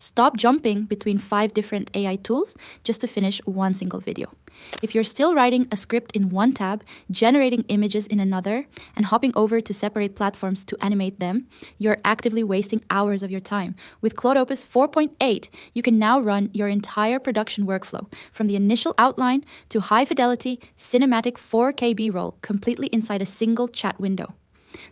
Stop jumping between 5 different AI tools just to finish one single video. If you're still writing a script in one tab, generating images in another, and hopping over to separate platforms to animate them, you're actively wasting hours of your time. With Claude Opus 4.8, you can now run your entire production workflow, from the initial outline to high-fidelity, cinematic 4K B-roll, completely inside a single chat window.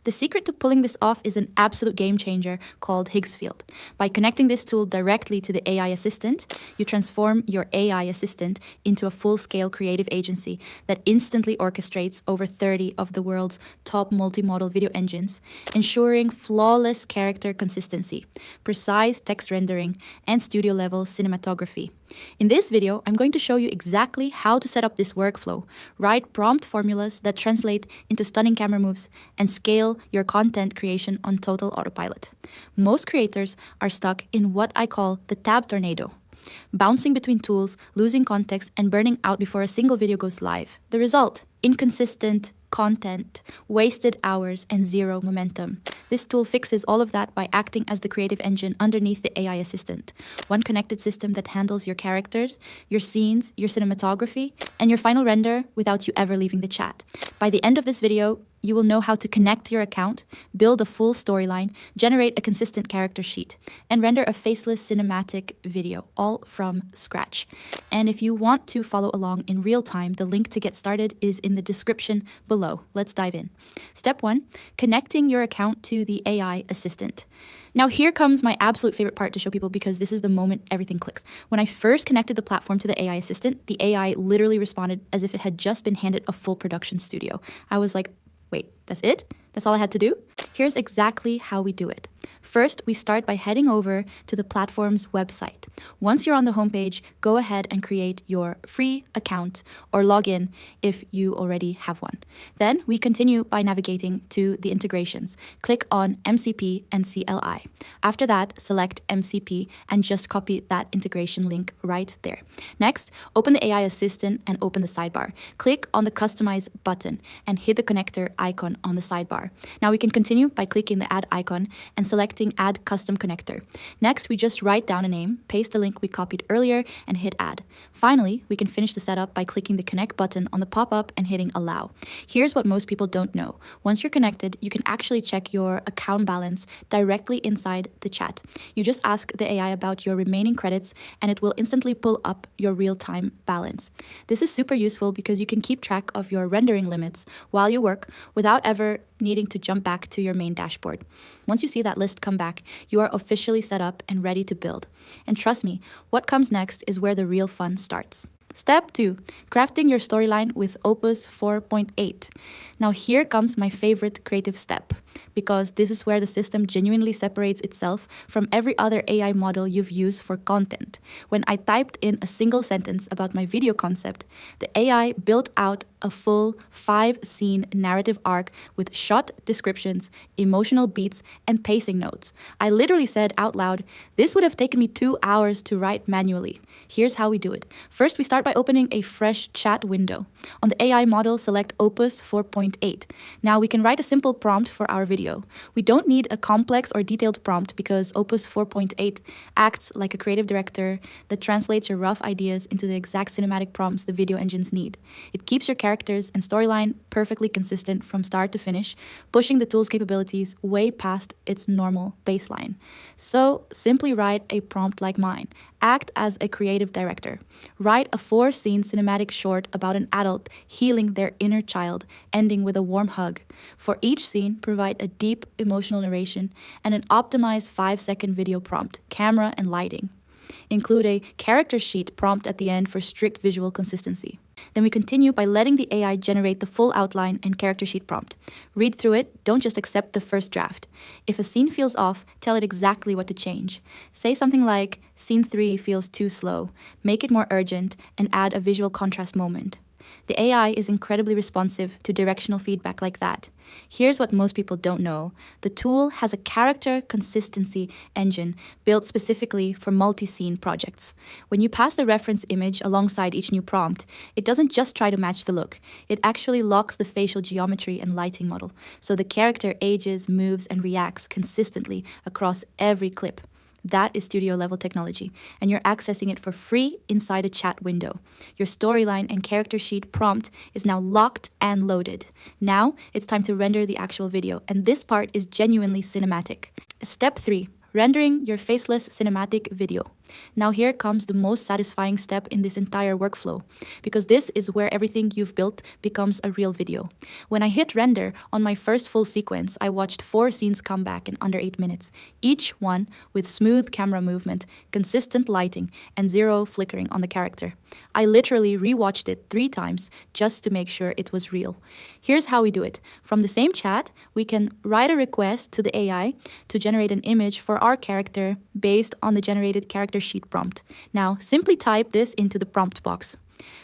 The secret to pulling this off is an absolute game changer called Higgsfield. By connecting this tool directly to the AI assistant, you transform your AI assistant into a full-scale creative agency that instantly orchestrates over 30 of the world's top multimodal video engines, ensuring flawless character consistency, precise text rendering, and studio-level cinematography. In this video, I'm going to show you exactly how to set up this workflow, write prompt formulas that translate into stunning camera moves, and scale your content creation on total autopilot. Most creators are stuck in what I call the tab tornado, bouncing between tools, losing context, and burning out before a single video goes live. The result: inconsistent content, wasted hours, and zero momentum. This tool fixes all of that by acting as the creative engine underneath the AI assistant. One connected system that handles your characters, your scenes, your cinematography, and your final render without you ever leaving the chat. By the end of this video, you will know how to connect your account, build a full storyline, generate a consistent character sheet, and render a faceless cinematic video, all from scratch. And if you want to follow along in real time, the link to get started is in the description below. Let's dive in. Step 1, connecting your account to the AI assistant. Now here comes my absolute favorite part to show people, because this is the moment everything clicks. When I first connected the platform to the AI assistant, the AI literally responded as if it had just been handed a full production studio. I was like, wait, that's it? That's all I had to do? Here's exactly how we do it. First, we start by heading over to the platform's website. Once you're on the homepage, go ahead and create your free account or log in if you already have one. Then we continue by navigating to the integrations. Click on MCP and CLI. After that, select MCP and just copy that integration link right there. Next, open the AI assistant and open the sidebar. Click on the Customize button and hit the connector icon on the sidebar. Now we can continue by clicking the Add icon and selecting Add Custom Connector. Next, we just write down a name, paste the link we copied earlier, and hit Add. Finally, we can finish the setup by clicking the Connect button on the pop-up and hitting Allow. Here's what most people don't know. Once you're connected, you can actually check your account balance directly inside the chat. You just ask the AI about your remaining credits, and it will instantly pull up your real-time balance. This is super useful because you can keep track of your rendering limits while you work without ever needing to jump back to your main dashboard. Once you see that list come back, you are officially set up and ready to build. And trust me, what comes next is where the real fun starts. Step 2, crafting your storyline with Opus 4.8. Now here comes my favorite creative step, because this is where the system genuinely separates itself from every other AI model you've used for content. When I typed in a single sentence about my video concept, the AI built out a full 5-scene narrative arc with shot descriptions, emotional beats, and pacing notes. I literally said out loud, this would have taken me 2 hours to write manually. Here's how we do it. First, we start by opening a fresh chat window. On the AI model, select Opus 4.8. Now we can write a simple prompt for our video. We don't need a complex or detailed prompt because Opus 4.8 acts like a creative director that translates your rough ideas into the exact cinematic prompts the video engines need. It keeps your characters and storyline perfectly consistent from start to finish, pushing the tool's capabilities way past its normal baseline. So simply write a prompt like mine. Act as a creative director. Write a 4-scene cinematic short about an adult healing their inner child, ending with a warm hug. For each scene, provide a deep emotional narration and an optimized 5-second video prompt, camera and lighting. Include a character sheet prompt at the end for strict visual consistency. Then we continue by letting the AI generate the full outline and character sheet prompt. Read through it, don't just accept the first draft. If a scene feels off, tell it exactly what to change. Say something like, scene 3 feels too slow, make it more urgent, and add a visual contrast moment. The AI is incredibly responsive to directional feedback like that. Here's what most people don't know. The tool has a character consistency engine built specifically for multi-scene projects. When you pass the reference image alongside each new prompt, it doesn't just try to match the look. It actually locks the facial geometry and lighting model, so the character ages, moves, and reacts consistently across every clip. That is studio level technology, and you're accessing it for free inside a chat window. Your storyline and character sheet prompt is now locked and loaded. Now it's time to render the actual video, and this part is genuinely cinematic. Step 3. Rendering your faceless cinematic video. Now here comes the most satisfying step in this entire workflow, because this is where everything you've built becomes a real video. When I hit render on my first full sequence, I watched 4 scenes come back in under 8 minutes, each one with smooth camera movement, consistent lighting, and 0 flickering on the character. I literally rewatched it 3 times just to make sure it was real. Here's how we do it. From the same chat, we can write a request to the AI to generate an image for our character based on the generated character sheet prompt. Now, simply type this into the prompt box.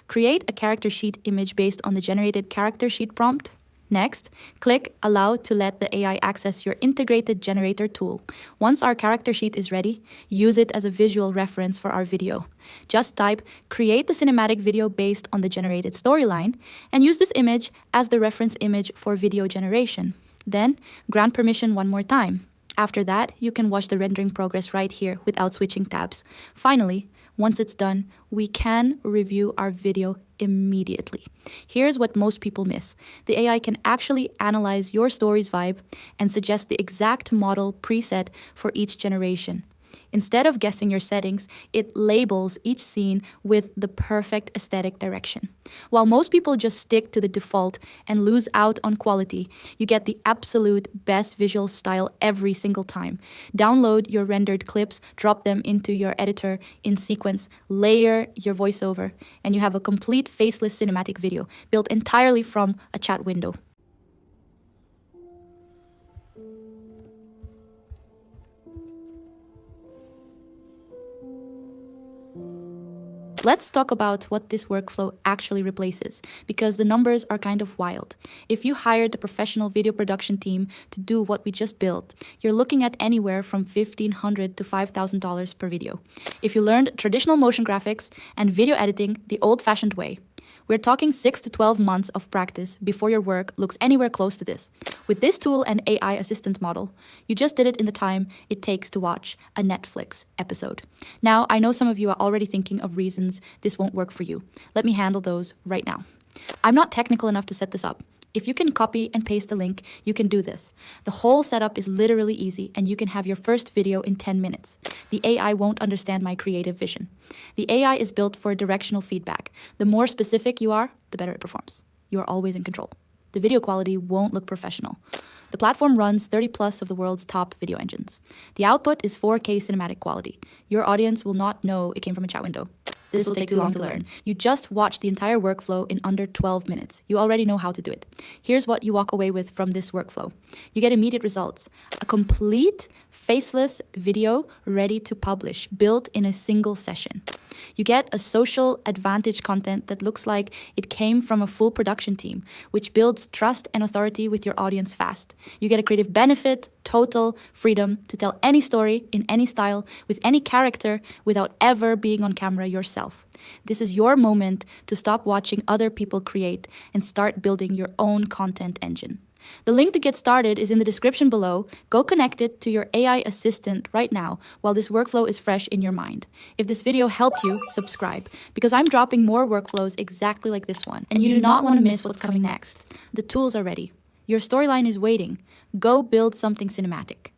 Create a character sheet image based on the generated character sheet prompt. Next, click Allow to let the AI access your integrated generator tool. Once our character sheet is ready, use it as a visual reference for our video. Just type Create the cinematic video based on the generated storyline and use this image as the reference image for video generation. Then, grant permission one more time. After that, you can watch the rendering progress right here without switching tabs. Finally, once it's done, we can review our video immediately. Here's what most people miss. The AI can actually analyze your story's vibe and suggest the exact model preset for each generation. Instead of guessing your settings, it labels each scene with the perfect aesthetic direction. While most people just stick to the default and lose out on quality, you get the absolute best visual style every single time. Download your rendered clips, drop them into your editor in sequence, layer your voiceover, and you have a complete faceless cinematic video built entirely from a chat window. Let's talk about what this workflow actually replaces, because the numbers are kind of wild. If you hired a professional video production team to do what we just built, you're looking at anywhere from $1,500 to $5,000 per video. If you learned traditional motion graphics and video editing the old-fashioned way, we're talking 6 to 12 months of practice before your work looks anywhere close to this. With this tool and AI assistant model, you just did it in the time it takes to watch a Netflix episode. Now, I know some of you are already thinking of reasons this won't work for you. Let me handle those right now. I'm not technical enough to set this up. If you can copy and paste a link, you can do this. The whole setup is literally easy, and you can have your first video in 10 minutes. The AI won't understand my creative vision. The AI is built for directional feedback. The more specific you are, the better it performs. You are always in control. The video quality won't look professional. The platform runs 30 plus of the world's top video engines. The output is 4K cinematic quality. Your audience will not know it came from a chat window. This will take too long to learn. You just watched the entire workflow in under 12 minutes. You already know how to do it. Here's what you walk away with from this workflow. You get immediate results. A complete, faceless video ready to publish, built in a single session. You get a social advantage content that looks like it came from a full production team, which builds trust and authority with your audience fast. You get a creative benefit, total freedom to tell any story in any style with any character without ever being on camera yourself. This is your moment to stop watching other people create and start building your own content engine. The link to get started is in the description below. Go connect it to your AI assistant right now while this workflow is fresh in your mind. If this video helped you, subscribe, because I'm dropping more workflows exactly like this one, and you do not want to miss what's coming next. The tools are ready. Your storyline is waiting. Go build something cinematic.